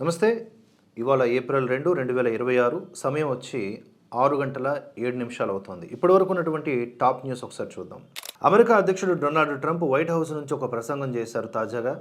నమస్తే. ఇవాళ ఏప్రిల్ 2, 2026 సమయం వచ్చి 6:07 అవుతోంది. ఇప్పటివరకు ఉన్నటువంటి టాప్ న్యూస్ ఒకసారి చూద్దాం. అమెరికా అధ్యక్షుడు డొనాల్డ్ ట్రంప్ వైట్ హౌస్ నుంచి ఒక ప్రసంగం చేశారు తాజాగా.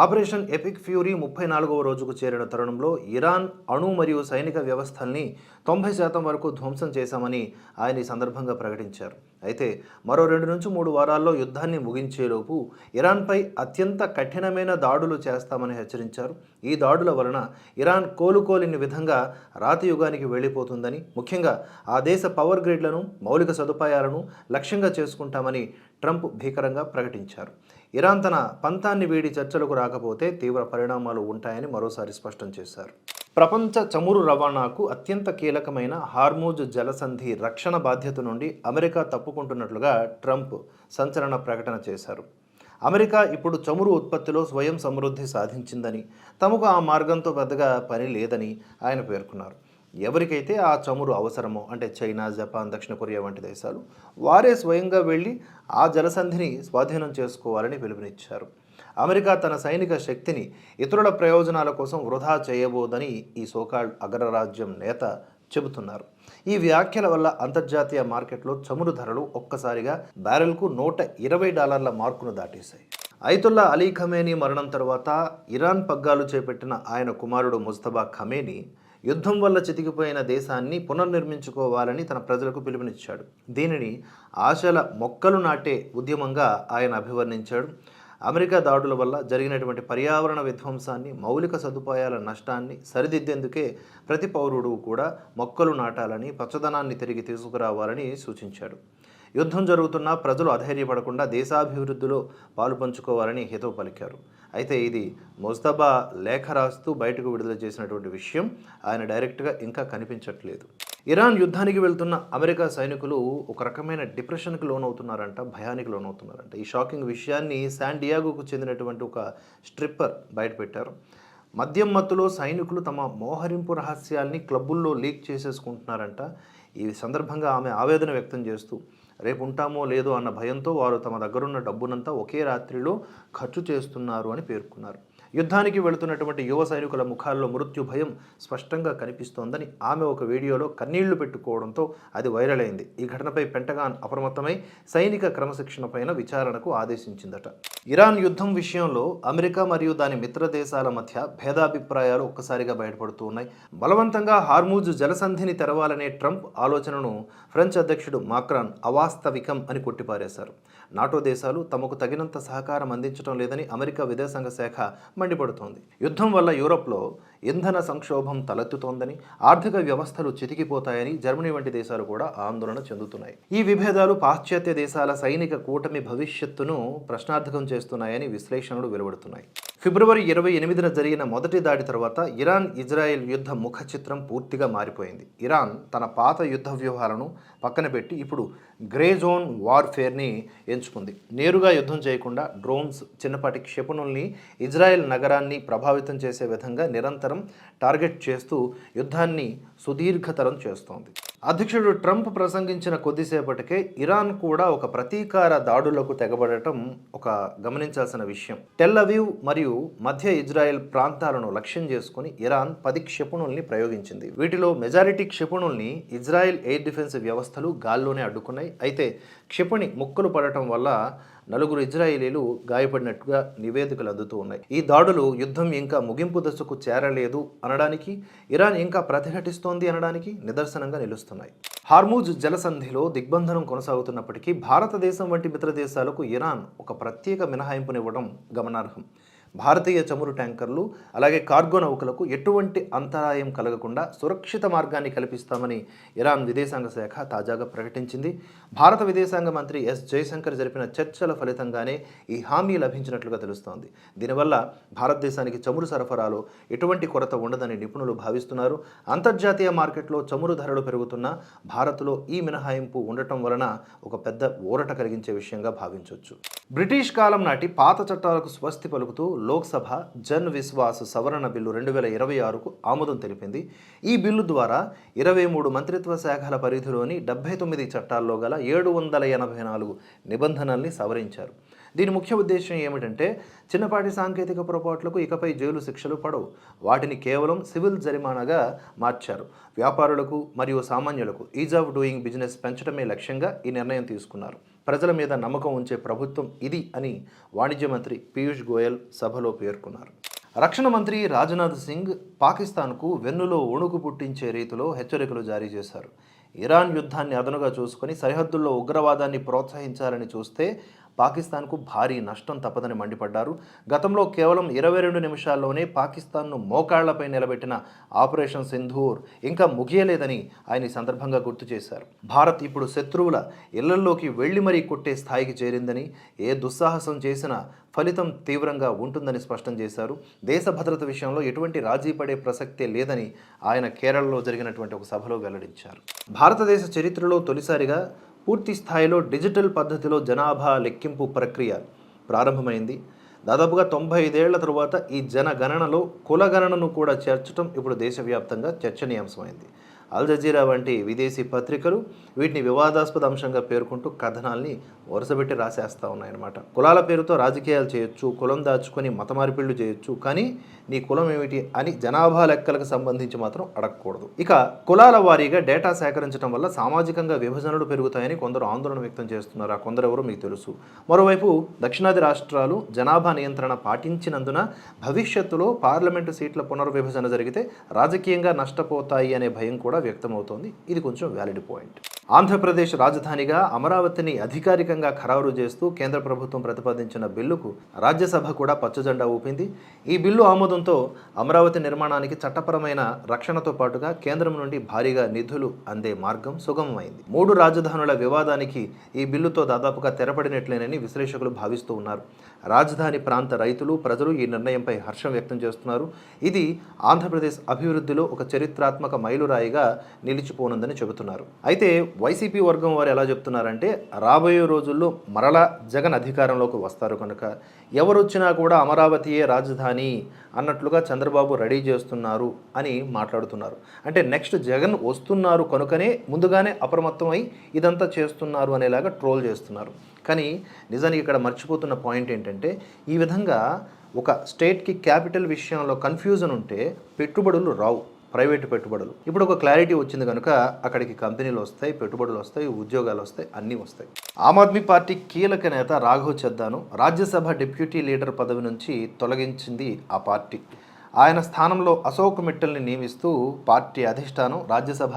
ఆపరేషన్ ఎపిక్ ఫ్యూరీ 34వ రోజుకు చేరిన తరుణంలో ఇరాన్ అణు మరియు సైనిక వ్యవస్థల్ని 90% వరకు ధ్వంసం చేశామని ఆయన ఈ సందర్భంగా ప్రకటించారు. అయితే మరో 2 నుంచి 3 వారాల్లో యుద్ధాన్ని ముగించేలోపు ఇరాన్పై అత్యంత కఠినమైన దాడులు చేస్తామని హెచ్చరించారు. ఈ దాడుల వలన ఇరాన్ కోలుకోలేని విధంగా రాతి యుగానికి వెళ్ళిపోతుందని, ముఖ్యంగా ఆ దేశ పవర్ గ్రిడ్లను, మౌలిక సదుపాయాలను లక్ష్యంగా చేసుకుంటామని ట్రంప్ భీకరంగా ప్రకటించారు. ఇరాన్ తన పంతాన్ని వీడి చర్చలకు రాకపోతే తీవ్ర పరిణామాలు ఉంటాయని మరోసారి స్పష్టం చేశారు. ప్రపంచ చమురు రవాణాకు అత్యంత కీలకమైన హార్మూజ్ జలసంధి రక్షణ బాధ్యత నుండి అమెరికా తప్పుకుంటున్నట్లుగా ట్రంప్ సంచలన ప్రకటన చేశారు. అమెరికా ఇప్పుడు చమురు ఉత్పత్తిలో స్వయం సమృద్ధి సాధించిందని, తమకు ఆ మార్గంతో పెద్దగా పని లేదని ఆయన పేర్కొన్నారు. ఎవరికైతే ఆ చమురు అవసరమో, అంటే చైనా, జపాన్, దక్షిణ కొరియా వంటి దేశాలు, వారే స్వయంగా వెళ్ళి ఆ జలసంధిని స్వాధీనం చేసుకోవాలని పిలుపునిచ్చారు. అమెరికా తన సైనిక శక్తిని ఇతరుల ప్రయోజనాల కోసం వృధా చేయబోదని ఈ సోకాల్డ్ అగ్రరాజ్యం నేత చెబుతున్నారు. ఈ వ్యాఖ్యల వల్ల అంతర్జాతీయ మార్కెట్లో చమురు ధరలు ఒక్కసారిగా బ్యారెల్కు $120 మార్కును దాటేశాయి. అయతుల్లా అలీ ఖమేనీ మరణం తర్వాత ఇరాన్ పగ్గాలు చేపట్టిన ఆయన కుమారుడు ముజ్తబా ఖమేనీ యుద్ధం వల్ల చితికిపోయిన దేశాన్ని పునర్నిర్మించుకోవాలని తన ప్రజలకు పిలుపునిచ్చాడు. దీనిని ఆశల మొక్కలు నాటే ఉద్యమంగా ఆయన అభివర్ణించాడు. అమెరికా దాడుల వల్ల జరిగినటువంటి పర్యావరణ విధ్వంసాన్ని, మౌలిక సదుపాయాల నష్టాన్ని సరిదిద్దేందుకే ప్రతి పౌరుడు కూడా మొక్కలు నాటాలని, పచ్చదనాన్ని తిరిగి తీసుకురావాలని సూచించాడు. యుద్ధం జరుగుతున్నా ప్రజలు అధైర్యపడకుండా దేశాభివృద్ధిలో పాలు పంచుకోవాలని హితవు పలికారు. అయితే ఇది ముజ్తబా లేఖ రాస్తూ బయటకు విడుదల చేసినటువంటి విషయం ఆయన డైరెక్ట్గా ఇంకా కనిపించట్లేదు. ఇరాన్ యుద్ధానికి వెళ్తున్న అమెరికా సైనికులు ఒక రకమైన డిప్రెషన్కి లోనవుతున్నారంట, భయానికి లోనవుతున్నారంట. ఈ షాకింగ్ విషయాన్ని శాన్ డియాగోకు చెందినటువంటి ఒక స్ట్రిప్పర్ బయటపెట్టారు. మద్యం మత్తులో సైనికులు తమ మోహరింపు రహస్యాల్ని క్లబ్బుల్లో లీక్ చేసేసుకుంటున్నారంట. ఈ సందర్భంగా ఆమె ఆవేదన వ్యక్తం చేస్తూ, రేపు ఉంటామో లేదో అన్న భయంతో వారు తమ దగ్గరున్న డబ్బునంతా ఒకే రాత్రిలో ఖర్చు చేస్తున్నారు అని పేర్కొన్నారు. యుద్ధానికి వెళుతున్నటువంటి యువ సైనికుల ముఖాల్లో మృత్యు భయం స్పష్టంగా కనిపిస్తోందని ఆమె ఒక వీడియోలో కన్నీళ్లు పెట్టుకోవడంతో అది వైరల్ అయింది. ఈ ఘటనపై పెంటగాన్ అప్రమత్తమై సైనిక క్రమశిక్షణ పైన విచారణకు ఆదేశించిందట. ఇరాన్ యుద్ధం విషయంలో అమెరికా మరియు దాని మిత్ర దేశాల మధ్య భేదాభిప్రాయాలు ఒక్కసారిగా బయటపడుతూ ఉన్నాయి. బలవంతంగా హార్మూజ్ జలసంధిని తెరవాలనే ట్రంప్ ఆలోచనను ఫ్రెంచ్ అధ్యక్షుడు మాక్రాన్ అవాస్తవికం అని కొట్టిపారేశారు. నాటో దేశాలు తమకు తగినంత సహకారం అందించడం లేదని అమెరికా విదేశాంగ శాఖ మండిపడుతోంది. యుద్ధం వల్ల యూరోప్లో ఇంధన సంక్షోభం తలెత్తుతోందని, ఆర్థిక వ్యవస్థలు చితికిపోతాయని జర్మనీ వంటి దేశాలు కూడా ఆందోళన చెందుతున్నాయి. ఈ విభేదాలు పాశ్చాత్య దేశాల సైనిక కూటమి భవిష్యత్తును ప్రశ్నార్థకం చేస్తున్నాయని విశ్లేషణలు వెలువడుతున్నాయి. ఫిబ్రవరి 28న జరిగిన మొదటి దాడి తర్వాత ఇరాన్ ఇజ్రాయెల్ యుద్ధ ముఖ చిత్రం పూర్తిగా మారిపోయింది. ఇరాన్ తన పాత యుద్ధ వ్యూహాలను పక్కన పెట్టి ఇప్పుడు గ్రే జోన్ వార్ఫేర్ని ఎంచుకుంది. నేరుగా యుద్ధం చేయకుండా డ్రోన్స్, చిన్నపాటి క్షిపణుల్ని ఇజ్రాయెల్ నగరాన్ని ప్రభావితం చేసే విధంగా నిరంతరం టార్గెట్ చేస్తూ యుద్ధాన్ని సుదీర్ఘతరం చేస్తోంది. అధ్యక్షుడు ట్రంప్ ప్రసంగించిన కొద్దిసేపటికే ఇరాన్ కూడా ఒక ప్రతీకార దాడులకు తెగబడటం ఒక గమనించాల్సిన విషయం. టెల్ అవీవ్ మరియు మధ్య ఇజ్రాయెల్ ప్రాంతాలను లక్ష్యం చేసుకుని ఇరాన్ 10 క్షిపణుల్ని ప్రయోగించింది. వీటిలో మెజారిటీ క్షిపణుల్ని ఇజ్రాయెల్ ఎయిర్ డిఫెన్స్ వ్యవస్థలు గాల్లోనే అడ్డుకున్నాయి. అయితే క్షిపణి ముక్కలు పడటం వల్ల 4 ఇజ్రాయేలీలు గాయపడినట్టుగా నివేదికలు అందుతూ ఉన్నాయి. ఈ దాడులు యుద్ధం ఇంకా ముగింపు దశకు చేరలేదు అనడానికి, ఇరాన్ ఇంకా ప్రతిఘటిస్తోంది అనడానికి నిదర్శనంగా నిలుస్తున్నాయి. హార్మూజ్ జలసంధిలో దిగ్బంధనం కొనసాగుతున్నప్పటికీ భారతదేశం వంటి మిత్ర దేశాలకు ఇరాన్ ఒక ప్రత్యేక మినహాయింపునివ్వడం గమనార్హం. భారతీయ చమురు ట్యాంకర్లు, అలాగే కార్గో నౌకలకు ఎటువంటి అంతరాయం కలగకుండా సురక్షిత మార్గాన్ని కల్పిస్తామని ఇరాన్ విదేశాంగ శాఖ తాజాగా ప్రకటించింది. భారత విదేశాంగ మంత్రి ఎస్ జయశంకర్ జరిపిన చర్చల ఫలితంగానే ఈ హామీ లభించినట్లుగా తెలుస్తోంది. దీనివల్ల భారతదేశానికి చమురు సరఫరాలో ఎటువంటి కొరత ఉండదని నిపుణులు భావిస్తున్నారు. అంతర్జాతీయ మార్కెట్లో చమురు ధరలు పెరుగుతున్నా భారత్లో ఈ మినహాయింపు ఉండటం వలన ఒక పెద్ద ఊరట కలిగించే విషయంగా భావించవచ్చు. బ్రిటిష్ కాలం నాటి పాత చట్టాలకు స్వస్తి పలుకుతూ లోక్సభ జన్ విశ్వాస్ సవరణ బిల్లు 2026కు ఆమోదం తెలిపింది. ఈ బిల్లు ద్వారా 23 మంత్రిత్వ శాఖల పరిధిలోని 79 చట్టాల్లో గల 784 నిబంధనల్ని సవరించారు. దీని ముఖ్య ఉద్దేశం ఏమిటంటే చిన్నపాటి సాంకేతిక పొరపాట్లకు ఇకపై జైలు శిక్షలు పడవు. వాటిని కేవలం సివిల్ జరిమానాగా మార్చారు. వ్యాపారులకు మరియు సామాన్యులకు ఈజ్ ఆఫ్ డూయింగ్ బిజినెస్ పెంచడమే లక్ష్యంగా ఈ నిర్ణయం తీసుకున్నారు. ప్రజల మీద నమ్మకం ఉంచే ప్రభుత్వం ఇది అని వాణిజ్య మంత్రి పీయూష్ గోయల్ సభలో పేర్కొన్నారు. రక్షణ మంత్రి రాజ్నాథ్ సింగ్ పాకిస్తాన్కు వెన్నులో వణుకు పుట్టించే రీతిలో హెచ్చరికలు జారీ చేశారు. ఇరాన్ యుద్ధాన్ని అదనుగా చూసుకొని సరిహద్దుల్లో ఉగ్రవాదాన్ని ప్రోత్సహించాలని చూస్తే పాకిస్తాన్కు భారీ నష్టం తప్పదని మండిపడ్డారు. గతంలో కేవలం 22 నిమిషాల్లోనే పాకిస్తాన్ను మోకాళ్లపై నిలబెట్టిన ఆపరేషన్ సింధూర్ ఇంకా ముగియలేదని ఆయన ఈ సందర్భంగా గుర్తు చేశారు. భారత్ ఇప్పుడు శత్రువుల ఇళ్లల్లోకి వెళ్లి మరీ కొట్టే స్థాయికి చేరిందని, ఏ దుస్సాహసం చేసినా ఫలితం తీవ్రంగా ఉంటుందని స్పష్టం చేశారు. దేశ భద్రత విషయంలో ఎటువంటి రాజీ పడే ప్రసక్తే లేదని ఆయన కేరళలో జరిగినటువంటి ఒక సభలో వెల్లడించారు. భారతదేశ చరిత్రలో తొలిసారిగా పూర్తి స్థాయిలో డిజిటల్ పద్ధతిలో జనాభా లెక్కింపు ప్రక్రియ ప్రారంభమైంది. దాదాపుగా 95 ఏళ్ల తరువాత ఈ జనగణనలో కులగణనను కూడా చేర్చడం ఇప్పుడు దేశవ్యాప్తంగా చర్చనీయాంశమైంది. అల్ జజీరా వంటి విదేశీ పత్రికలు వీటిని వివాదాస్పద అంశంగా పేర్కొంటూ కథనాల్ని వరుసబెట్టి రాసేస్తూ ఉన్నాయన్నమాట. కులాల పేరుతో రాజకీయాలు చేయొచ్చు, కులం దాచుకొని మత మార్పిళ్లు చేయొచ్చు, కానీ నీ కులం ఏమిటి అని జనాభా లెక్కలకు సంబంధించి మాత్రం అడగకూడదు. ఇక కులాల వారీగా డేటా సేకరించడం వల్ల సామాజికంగా విభజనలు పెరుగుతాయని కొందరు ఆందోళన వ్యక్తం చేస్తున్నారు. ఆ కొందరెవరో మీకు తెలుసు. మరోవైపు దక్షిణాది రాష్ట్రాలు జనాభా నియంత్రణ పాటించినందున భవిష్యత్తులో పార్లమెంటు సీట్ల పునర్విభజన జరిగితే రాజకీయంగా నష్టపోతాయి అనే భయం కూడా వ్యక్తమవుతోంది. ఇది కొంచెం వ్యాలిడ్ పాయింట్. ఆంధ్రప్రదేశ్ రాజధానిగా అమరావతిని అధికారికంగా ఖరారు చేస్తూ కేంద్ర ప్రభుత్వం ప్రతిపాదించిన బిల్లుకు రాజ్యసభ కూడా పచ్చజెండా ఊపింది. ఈ బిల్లు ఆమోదంతో అమరావతి నిర్మాణానికి చట్టపరమైన రక్షణతో పాటుగా కేంద్రం నుండి భారీగా నిధులు అందే మార్గం సుగమమైంది. 3 రాజధానుల వివాదానికి ఈ బిల్లుతో దాదాపుగా తెరపడినట్లేనని విశ్లేషకులు భావిస్తూ ఉన్నారు. రాజధాని ప్రాంత రైతులు, ప్రజలు ఈ నిర్ణయంపై హర్షం వ్యక్తం చేస్తున్నారు. ఇది ఆంధ్రప్రదేశ్ అభివృద్ధిలో ఒక చరిత్రాత్మక మైలురాయిగా నిలిచిపోనుందని చెబుతున్నారు. అయితే వైసీపీ వర్గం వారు ఎలా చెప్తున్నారంటే రాబోయే రోజుల్లో మరలా జగన్ అధికారంలోకి వస్తారు కనుక ఎవరొచ్చినా కూడా అమరావతియే రాజధాని అన్నట్లుగా చంద్రబాబు రెడీ చేస్తున్నారు అని మాట్లాడుతున్నారు. అంటే నెక్స్ట్ జగన్ వస్తున్నారు కనుకనే ముందుగానే అప్రమత్తమై ఇదంతా చేస్తున్నారు అనేలాగా ట్రోల్ చేస్తున్నారు. కానీ నిజానికి ఇక్కడ మర్చిపోతున్న పాయింట్ ఏంటంటే ఈ విధంగా ఒక స్టేట్కి క్యాపిటల్ విషయంలో కన్ఫ్యూజన్ ఉంటే పెట్టుబడులు రావు, ప్రైవేటు పెట్టుబడులు. ఇప్పుడు ఒక క్లారిటీ వచ్చింది కనుక అక్కడికి కంపెనీలు వస్తాయి, పెట్టుబడులు వస్తాయి, ఉద్యోగాలు వస్తాయి, అన్నీ వస్తాయి. ఆమ్ ఆద్మీ పార్టీ కీలక నేత రాఘవ్ చద్దాను రాజ్యసభ డిప్యూటీ లీడర్ పదవి నుంచి తొలగించింది ఆ పార్టీ. ఆయన స్థానంలో అశోక్ మిట్టల్ని నియమిస్తూ పార్టీ అధిష్టానం రాజ్యసభ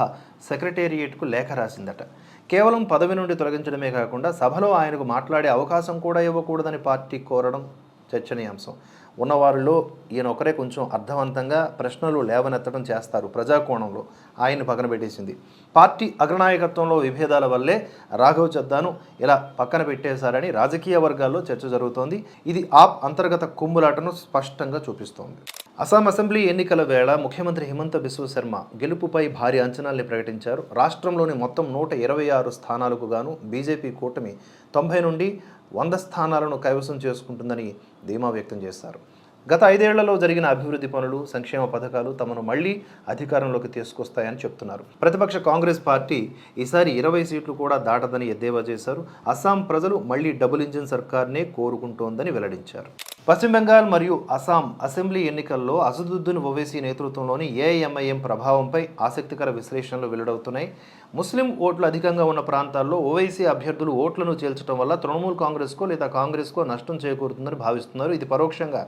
సెక్రటేరియట్కు లేఖ రాసిందట. కేవలం పదవి నుండి తొలగించడమే కాకుండా సభలో ఆయనకు మాట్లాడే అవకాశం కూడా ఇవ్వకూడదని పార్టీ కోరడం చర్చనీయాంశం. ఉన్నవారిలో ఈయన ఒకరే కొంచెం అర్థవంతంగా ప్రశ్నలు లేవనెత్తడం చేస్తారు. ప్రజాకోణంలో ఆయన్ని పక్కన పెట్టేసింది. పార్టీ అగ్రనాయకత్వంలో విభేదాల వల్లే రాఘవ్ చద్దాను ఇలా పక్కన పెట్టేశారని రాజకీయ వర్గాల్లో చర్చ జరుగుతోంది. ఇది ఆప్ అంతర్గత కుమ్ములాటను స్పష్టంగా చూపిస్తోంది. అస్సాం అసెంబ్లీ ఎన్నికల వేళ ముఖ్యమంత్రి హిమంత బిశ్వ శర్మ గెలుపుపై భారీ అంచనాల్ని ప్రకటించారు. రాష్ట్రంలోని మొత్తం 126 స్థానాలకు గాను బీజేపీ కూటమి 90 నుండి 100 స్థానాలను కైవసం చేసుకుంటుందని ధీమా వ్యక్తం చేశారు. గత 5 ఏళ్లలో జరిగిన అభివృద్ధి పనులు, సంక్షేమ పథకాలు తమను మళ్లీ అధికారంలోకి తీసుకొస్తాయని చెప్తున్నారు. ప్రతిపక్ష కాంగ్రెస్ పార్టీ ఈసారి 20 సీట్లు కూడా దాటదని ఎద్దేవా చేశారు. అస్సాం ప్రజలు మళ్లీ డబుల్ ఇంజిన్ సర్కార్నే కోరుకుంటోందని వెల్లడించారు. పశ్చిమ బెంగాల్ మరియు అస్సాం అసెంబ్లీ ఎన్నికల్లో అసదుద్దీన్ ఓవైసీ నేతృత్వంలోని ఏఐఎంఐఎం ప్రభావంపై ఆసక్తికర విశ్లేషణలు వెల్లడవుతున్నాయి. ముస్లిం ఓట్లు అధికంగా ఉన్న ప్రాంతాల్లో ఓవైసీ అభ్యర్థులు ఓట్లను చేల్చడం వల్ల తృణమూల్ కాంగ్రెస్కో లేదా కాంగ్రెస్కో నష్టం చేకూరుతుందని భావిస్తున్నారు. ఇది పరోక్షంగా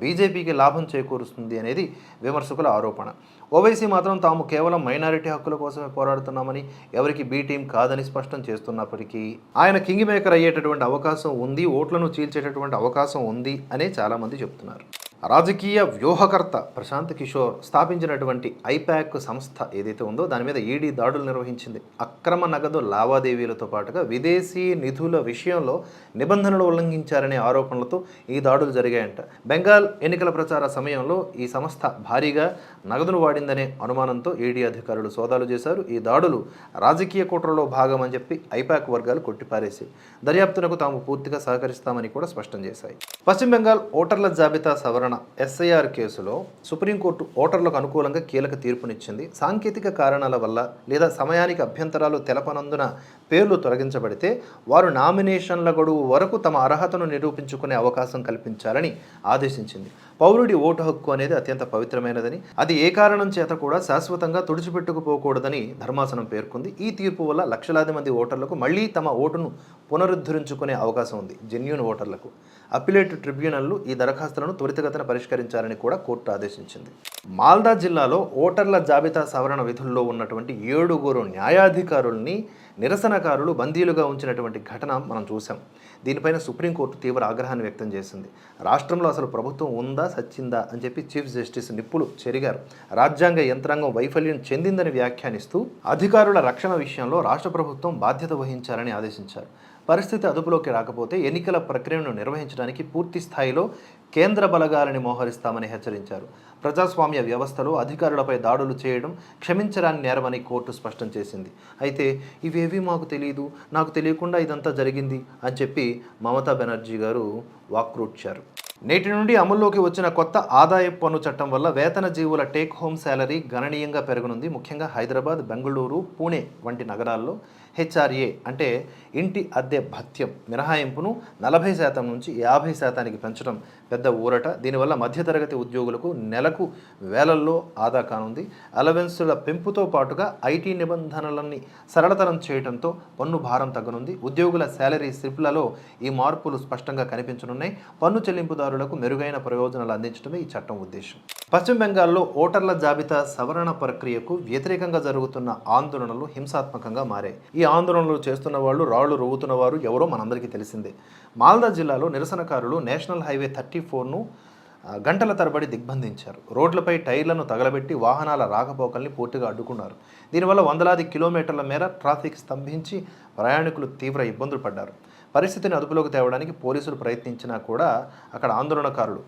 బీజేపీకి లాభం చేకూరుస్తుంది అనేది విమర్శకుల ఆరోపణ. ఓవైసీ మాత్రం తాము కేవలం మైనారిటీ హక్కుల కోసమే పోరాడుతున్నామని, ఎవరికి బీ టీం కాదని స్పష్టం చేస్తున్నప్పటికీ ఆయన కింగ్ మేకర్ అయ్యేటటువంటి అవకాశం ఉంది, ఓట్లను చీల్చేటటువంటి అవకాశం ఉంది అని చాలామంది చెప్తున్నారు. రాజకీయ వ్యూహకర్త ప్రశాంత్ కిషోర్ స్థాపించినటువంటి ఐపాక్ సంస్థ ఏదైతే ఉందో దాని మీద ఈడీ దాడులు నిర్వహించింది. అక్రమ నగదు లావాదేవీలతో పాటుగా విదేశీ నిధుల విషయంలో నిబంధనలు ఉల్లంఘించారనే ఆరోపణలతో ఈ దాడులు జరిగాయంట. బెంగాల్ ఎన్నికల ప్రచార సమయంలో ఈ సంస్థ భారీగా నగదును వాడిందనే అనుమానంతో ఈడీ అధికారులు సోదాలు చేశారు. ఈ దాడులు రాజకీయ కుట్రలో భాగమని చెప్పి ఐపాక్ వర్గాలు కొట్టిపారేశాయి. దర్యాప్తునకు తాము పూర్తిగా సహకరిస్తామని కూడా స్పష్టం చేశాయి. పశ్చిమ బెంగాల్ ఓటర్ల జాబితా సవరణ ఎస్ఐఆర్ కేసులో సుప్రీంకోర్టు ఓటర్లకు అనుకూలంగా కీలక తీర్పునిచ్చింది. సాంకేతిక కారణాల వల్ల లేదా సమయానికి అభ్యంతరాలు తెలపనందున పేర్లు తొలగించబడితే వారు నామినేషన్ల గడువు వరకు తమ అర్హతను నిరూపించుకునే అవకాశం కల్పించాలని ఆదేశించింది. పౌరుడి ఓటు హక్కు అనేది అత్యంత పవిత్రమైనదని, అది ఏ కారణం చేత కూడా శాశ్వతంగా తుడిచిపెట్టుకుపోకూడదని ధర్మాసనం పేర్కొంది. ఈ తీర్పు వల్ల లక్షలాది మంది ఓటర్లకు మళ్లీ తమ ఓటును పునరుద్ధరించుకునే అవకాశం ఉంది. జెన్యూన్ ఓటర్లకు అప్పిలేట్ ట్రిబ్యునల్లు ఈ దరఖాస్తులను త్వరితగతిన పరిష్కరించాలని కూడా కోర్టు ఆదేశించింది. మాల్దా జిల్లాలో ఓటర్ల జాబితా సవరణ విధుల్లో ఉన్నటువంటి 7 న్యాయాధికారుల్ని నిరసనకారులు బందీలుగా ఉంచినటువంటి ఘటన మనం చూసాం. దీనిపైన సుప్రీంకోర్టు తీవ్ర ఆగ్రహాన్ని వ్యక్తం చేసింది. రాష్ట్రంలో అసలు ప్రభుత్వం ఉందా సచ్చిందా అని చెప్పి చీఫ్ జస్టిస్ నిప్పులు చెరిగారు. రాజ్యాంగ యంత్రాంగం వైఫల్యం చెందిందని వ్యాఖ్యానిస్తూ అధికారుల రక్షణ విషయంలో రాష్ట్ర ప్రభుత్వం బాధ్యత వహించాలని ఆదేశించారు. పరిస్థితి అదుపులోకి రాకపోతే ఎన్నికల ప్రక్రియను నిర్వహించడానికి పూర్తి స్థాయిలో కేంద్ర బలగాలని మోహరిస్తామని హెచ్చరించారు. ప్రజాస్వామ్య వ్యవస్థలో అధికారులపై దాడులు చేయడం క్షమించరాని నేరమని కోర్టు స్పష్టం చేసింది. అయితే ఇవేవి మాకు తెలియదు, నాకు తెలియకుండా ఇదంతా జరిగింది అని చెప్పి మమతా బెనర్జీ గారు వాక్రూడ్చారు. నేటి నుండి అమల్లోకి వచ్చిన కొత్త ఆదాయపు పన్ను చట్టం వల్ల వేతన జీవుల టేక్ హోమ్ శాలరీ గణనీయంగా పెరగనుంది. ముఖ్యంగా హైదరాబాద్, బెంగళూరు, పూణే వంటి నగరాల్లో హెచ్ఆర్ఏ అంటే ఇంటి అద్దె భత్యం మినహాయింపును 40% నుంచి 50%కి పెంచడం పెద్ద ఊరట. దీనివల్ల మధ్యతరగతి ఉద్యోగులకు నెలకు వేలల్లో ఆదా కానుంది. అలవెన్సుల పెంపుతో పాటుగా ఐటీ నిబంధనలన్నీ సరళతరం చేయడంతో పన్ను భారం తగ్గనుంది. ఉద్యోగుల శాలరీ స్లిప్లలో ఈ మార్పులు స్పష్టంగా కనిపించనున్నాయి. పన్ను చెల్లింపుదారులకు మెరుగైన ప్రయోజనాలు అందించడమే ఈ చట్టం ఉద్దేశం. పశ్చిమ బెంగాల్లో ఓటర్ల జాబితా సవరణ ప్రక్రియకు వ్యతిరేకంగా జరుగుతున్న ఆందోళనలు హింసాత్మకంగా మారాయి. ఈ ఆందోళనలు చేస్తున్న వాళ్ళు, రాళ్లు రువ్వుతున్న వారు ఎవరో మనందరికీ తెలిసిందే. మాల్దా జిల్లాలో నిరసనకారులు నేషనల్ హైవే 34ను గంటల తరబడి దిగ్బంధించారు. రోడ్లపై టైర్లను తగలబెట్టి వాహనాల రాకపోకల్ని పూర్తిగా అడ్డుకున్నారు. దీనివల్ల వందలాది కిలోమీటర్ల మేర ట్రాఫిక్ స్తంభించి ప్రయాణికులు తీవ్ర ఇబ్బందులు పడ్డారు. పరిస్థితిని అదుపులోకి తేవడానికి పోలీసులు ప్రయత్నించినా కూడా అక్కడ ఆందోళనకారులు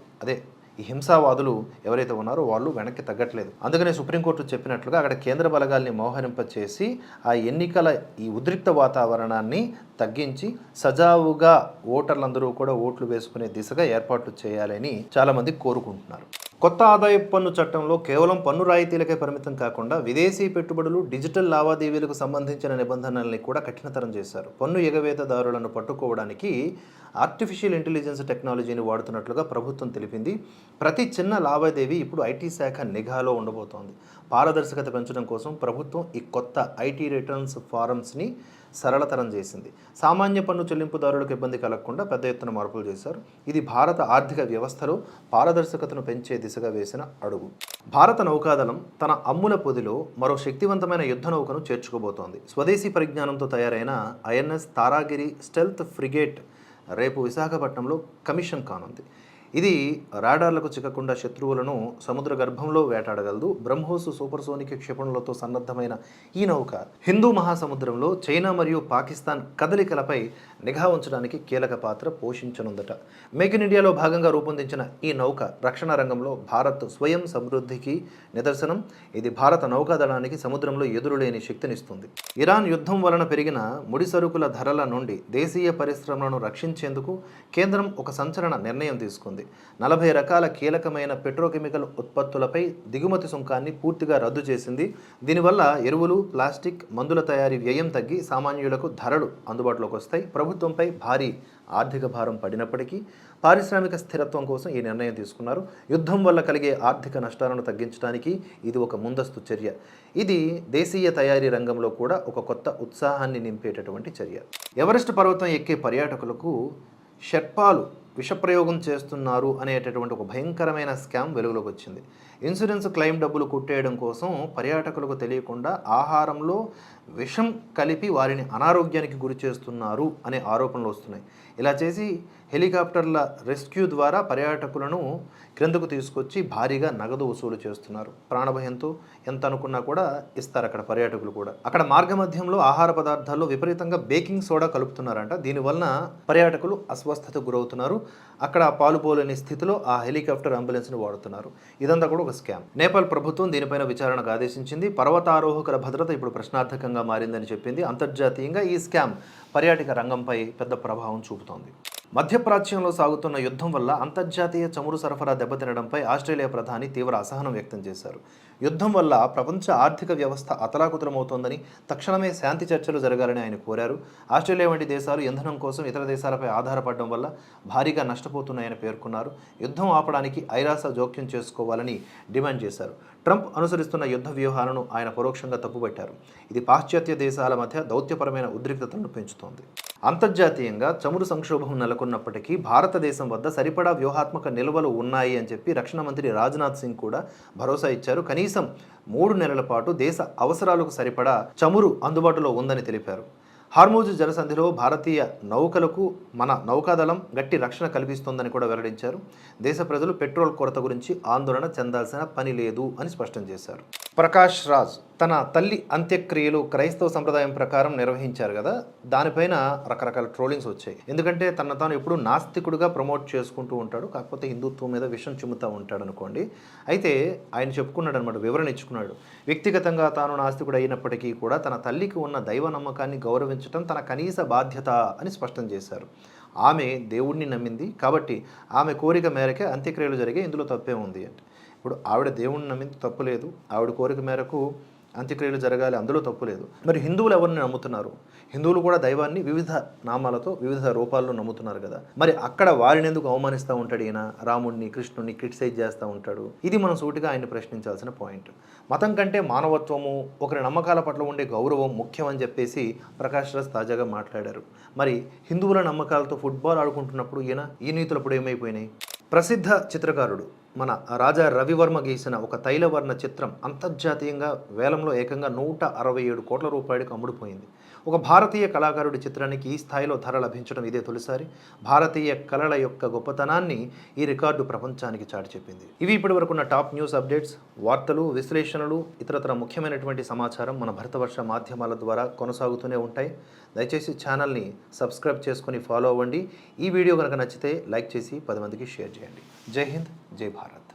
ఈ హింసావాదులు ఎవరైతే ఉన్నారో వాళ్ళు వెనక్కి తగ్గట్లేదు. అందుకనే సుప్రీంకోర్టు చెప్పినట్లుగా అక్కడ కేంద్ర బలగాల్ని మోహరింపచేసి ఆ ఎన్నికల ఈ ఉద్రిక్త వాతావరణాన్ని తగ్గించి సజావుగా ఓటర్లందరూ కూడా ఓట్లు వేసుకునే దిశగా ఏర్పాట్లు చేయాలని చాలామంది కోరుకుంటున్నారు. కొత్త ఆదాయపు పన్ను చట్టంలో కేవలం పన్ను రాయితీలకే పరిమితం కాకుండా విదేశీ పెట్టుబడులు, డిజిటల్ లావాదేవీలకు సంబంధించిన నిబంధనల్ని కూడా కఠినతరం చేశారు. పన్ను ఎగవేతదారులను పట్టుకోవడానికి ఆర్టిఫిషియల్ ఇంటెలిజెన్స్ టెక్నాలజీని వాడుతున్నట్లుగా ప్రభుత్వం తెలిపింది. ప్రతి చిన్న లావాదేవీ ఇప్పుడు ఐటీ శాఖ నిఘాలో ఉండబోతోంది. పారదర్శకత పెంచడం కోసం ప్రభుత్వం ఈ కొత్త ఐటీ రిటర్న్స్ ఫారమ్స్ని సరళతరం చేసింది. సామాన్య పన్ను చెల్లింపుదారులకు ఇబ్బంది కలగకుండా పెద్ద ఎత్తున మార్పులు చేశారు. ఇది భారత ఆర్థిక వ్యవస్థలో పారదర్శకతను పెంచే దిశగా వేసిన అడుగు. భారత నౌకాదళం తన అమ్ముల పొదిలో మరో శక్తివంతమైన యుద్ధ నౌకను చేర్చుకోబోతోంది. స్వదేశీ పరిజ్ఞానంతో తయారైన ఐఎన్ఎస్ తారాగిరి స్టెల్త్ ఫ్రిగేట్ రేపు విశాఖపట్నంలో కమిషన్ కానుంది. ఇది రాడార్లకు చిక్కకుండా శత్రువులను సముద్ర గర్భంలో వేటాడగలదు. బ్రహ్మోస్ సూపర్సోనిక్ క్షిపణులతో సన్నద్ధమైన ఈ నౌక హిందూ మహాసముద్రంలో చైనా మరియు పాకిస్తాన్ కదలికలపై నిఘా ఉంచడానికి కీలక పాత్ర పోషించనుందట. మేక్ ఇన్ ఇండియాలో భాగంగా రూపొందించిన ఈ నౌక రక్షణ రంగంలో భారత్ స్వయం సమృద్ధికి నిదర్శనం. ఇది భారత నౌకాదళానికి సముద్రంలో ఎదురులేని శక్తినిస్తుంది. ఇరాన్ యుద్ధం వలన పెరిగిన ముడి సరుకుల ధరల నుండి దేశీయ పరిశ్రమలను రక్షించేందుకు కేంద్రం ఒక సంచలన నిర్ణయం తీసుకుంది. 40 రకాల కీలకమైన పెట్రోకెమికల్ ఉత్పత్తులపై దిగుమతి సుంకాన్ని పూర్తిగా రద్దు చేసింది. దీనివల్ల ఎరువులు, ప్లాస్టిక్, మందుల తయారీ వ్యయం తగ్గి సామాన్యులకు ధరలు అందుబాటులోకి వస్తాయి. ప్రభుత్వంపై భారీ ఆర్థిక భారం పడినప్పటికీ పారిశ్రామిక స్థిరత్వం కోసం ఈ నిర్ణయం తీసుకున్నారు. యుద్ధం వల్ల కలిగే ఆర్థిక నష్టాలను తగ్గించడానికి ఇది ఒక ముందస్తు చర్య. ఇది దేశీయ తయారీ రంగంలో కూడా ఒక కొత్త ఉత్సాహాన్ని నింపేటటువంటి చర్య. ఎవరెస్ట్ పర్వతం ఎక్కే పర్యాటకులకు షెర్పాలు విషప్రయోగం చేస్తున్నారు అనేటటువంటి ఒక భయంకరమైన స్కామ్ వెలుగులోకి వచ్చింది. ఇన్సూరెన్స్ క్లెయిమ్ డబ్బులు కొట్టేయడం కోసం పర్యాటకులకు తెలియకుండా ఆహారంలో విషం కలిపి వారిని అనారోగ్యానికి గురి చేస్తున్నారు అనే ఆరోపణలు వస్తున్నాయి. ఇలా చేసి హెలికాప్టర్ల రెస్క్యూ ద్వారా పర్యాటకులను క్రిందకు తీసుకొచ్చి భారీగా నగదు వసూలు చేస్తున్నారు. ప్రాణభయంతో ఎంత అనుకున్నా కూడా ఇస్తారు అక్కడ పర్యాటకులు కూడా. అక్కడ మార్గమధ్యంలో ఆహార పదార్థాల్లో విపరీతంగా బేకింగ్ సోడా కలుపుతున్నారంట. దీనివలన పర్యాటకులు అస్వస్థతకు గురవుతున్నారు. అక్కడ పాలుపోలేని స్థితిలో ఆ హెలికాప్టర్ అంబులెన్స్ని వాడుతున్నారు. ఇదంతా కూడా ఒక స్కామ్. నేపాల్ ప్రభుత్వం దీనిపైన విచారణకు ఆదేశించింది. పర్వతారోహకుల భద్రత ఇప్పుడు ప్రశ్నార్థకంగా మారిందని చెప్పింది. అంతర్జాతీయంగా ఈ స్కామ్ పర్యాటక రంగంపై పెద్ద ప్రభావం చూపుతోంది. మధ్యప్రాచ్యంలో సాగుతున్న యుద్ధం వల్ల అంతర్జాతీయ చమురు సరఫరా దెబ్బతినడంపై ఆస్ట్రేలియా ప్రధాని తీవ్ర అసహనం వ్యక్తం చేశారు. యుద్ధం వల్ల ప్రపంచ ఆర్థిక వ్యవస్థ అతలాకుతలమవుతోందని, తక్షణమే శాంతి చర్చలు జరగాలని ఆయన కోరారు. ఆస్ట్రేలియా వంటి దేశాలు ఇంధనం కోసం ఇతర దేశాలపై ఆధారపడడం వల్ల భారీగా నష్టపోతున్నాయని పేర్కొన్నారు. యుద్ధం ఆపడానికి ఐరాస జోక్యం చేసుకోవాలని డిమాండ్ చేశారు. ట్రంప్ అనుసరిస్తున్న యుద్ధ వ్యూహాలను ఆయన పరోక్షంగా తప్పుపట్టారు. ఇది పాశ్చాత్య దేశాల మధ్య దౌత్యపరమైన ఉద్రిక్తతను పెంచుతోంది. అంతర్జాతీయంగా చమురు సంక్షోభం నెలకొన్నప్పటికీ భారతదేశం వద్ద సరిపడా వ్యూహాత్మక నిల్వలు ఉన్నాయి అని చెప్పి రక్షణ మంత్రి రాజ్నాథ్ సింగ్ కూడా భరోసా ఇచ్చారు. కనీసం 3 నెలల పాటు దేశ అవసరాలకు సరిపడా చమురు అందుబాటులో ఉందని తెలిపారు. హార్మూజ్ జలసంధిలో భారతీయ నౌకలకు మన నౌకాదళం గట్టి రక్షణ కల్పిస్తోందని కూడా వెల్లడించారు. దేశ ప్రజలు పెట్రోల్ కొరత గురించి ఆందోళన చెందాల్సిన పని లేదు అని స్పష్టం చేశారు. ప్రకాష్ రాజ్ తన తల్లి అంత్యక్రియలు క్రైస్తవ సంప్రదాయం ప్రకారం నిర్వహించారు కదా, దానిపైన రకరకాల ట్రోలింగ్స్ వచ్చాయి. ఎందుకంటే తాను ఎప్పుడు నాస్తికుడిగా ప్రమోట్ చేసుకుంటూ ఉంటాడు, కాకపోతే హిందుత్వం మీద విషం చిమ్ముతూ ఉంటాడు అనుకోండి. అయితే ఆయన చెప్పుకున్నాడు అనమాట, వివరణ ఇచ్చుకున్నాడు. వ్యక్తిగతంగా తాను నాస్తికుడు అయినప్పటికీ కూడా తన తల్లికి ఉన్న దైవ నమ్మకాన్ని గౌరవించడం తన కనీస బాధ్యత అని స్పష్టం చేశారు. ఆమె దేవుణ్ణి నమ్మింది కాబట్టి ఆమె కోరిక మేరకే అంత్యక్రియలు జరిగే, ఇందులో తప్పే ఉంది అంటే. ఇప్పుడు ఆవిడ దేవుణ్ణి నమ్మింది తప్పులేదు, ఆవిడ కోరిక మేరకు అంత్యక్రియలు జరగాలి, అందులో తప్పు లేదు. మరి హిందువులు ఎవరిని నమ్ముతున్నారు? హిందువులు కూడా దైవాన్ని వివిధ నామాలతో వివిధ రూపాల్లో నమ్ముతున్నారు కదా. మరి అక్కడ వారిని ఎందుకు అవమానిస్తూ ఉంటాడు ఈయన? రాముడిని, కృష్ణుడిని క్రిటిసైజ్ చేస్తూ ఉంటాడు. ఇది మనం సూటిగా ఆయన ప్రశ్నించాల్సిన పాయింట్. మతం కంటే మానవత్వము, ఒకరి నమ్మకాల పట్ల ఉండే గౌరవం ముఖ్యం అని చెప్పేసి ప్రకాష్ రాజ్ తాజాగా మాట్లాడారు. మరి హిందువుల నమ్మకాలతో ఫుట్బాల్ ఆడుకుంటున్నప్పుడు ఈ నీతులప్పుడు ఏమైపోయినాయి? ప్రసిద్ధ చిత్రకారుడు మన రాజా రవివర్మ గీసిన ఒక తైలవర్ణ చిత్రం అంతర్జాతీయంగా వేలంలో ఏకంగా 167 కోట్ల రూపాయలకు అమ్ముడుపోయింది. ఒక భారతీయ కళాకారుడి చిత్రానికి ఈ స్థాయిలో ధర లభించడం ఇదే తొలిసారి. భారతీయ కళల యొక్క గొప్పతనాన్ని ఈ రికార్డు ప్రపంచానికి చాటి చెప్పింది. ఇవి ఇప్పటివరకు ఉన్న టాప్ న్యూస్ అప్డేట్స్, వార్తలు, విశ్లేషణలు, ఇతరతర ముఖ్యమైనటువంటి సమాచారం మన భరతవర్ష మాధ్యమాల ద్వారా కొనసాగుతూనే ఉంటాయి. దయచేసి ఛానల్ని సబ్స్క్రైబ్ చేసుకొని ఫాలో అవ్వండి. ఈ వీడియో కనుక నచ్చితే లైక్ చేసి 10 మందికి షేర్ చేయండి. జై హింద్, జై భారత్.